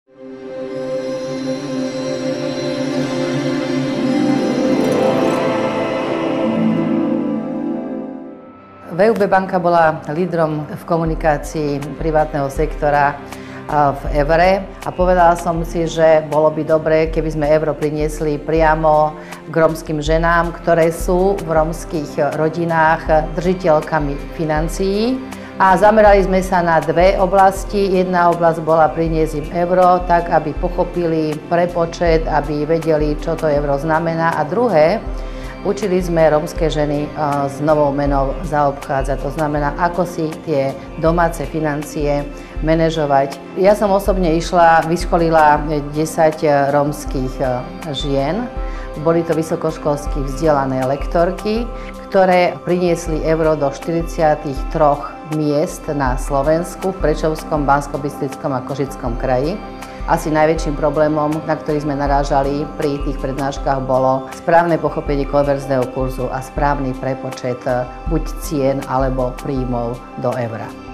VUB banka bola lídrom v komunikácii privátneho sektora v Evre a povedala som si, že bolo by dobre, keby sme euro priniesli priamo k rómskym ženám, ktoré sú v rómskych rodinách držiteľkami financií. A zamerali sme sa na dve oblasti. Jedna oblasť bola priniesť im euro, tak aby pochopili prepočet, aby vedeli, čo to euro znamená. A druhé, učili sme rómske ženy s novou menou zaobchádzať. To znamená, ako si tie domáce financie manažovať. Ja som osobne vyškolila 10 rómskych žien. Boli to vysokoškolsky vzdelané lektorky, ktoré priniesli euro do 43 miest na Slovensku, v Prešovskom, Banskobystrickom a Košickom kraji. Asi najväčším problémom, na ktorý sme narážali pri tých prednáškach, bolo správne pochopenie konverzného kurzu a správny prepočet buď cien alebo príjmov do eura.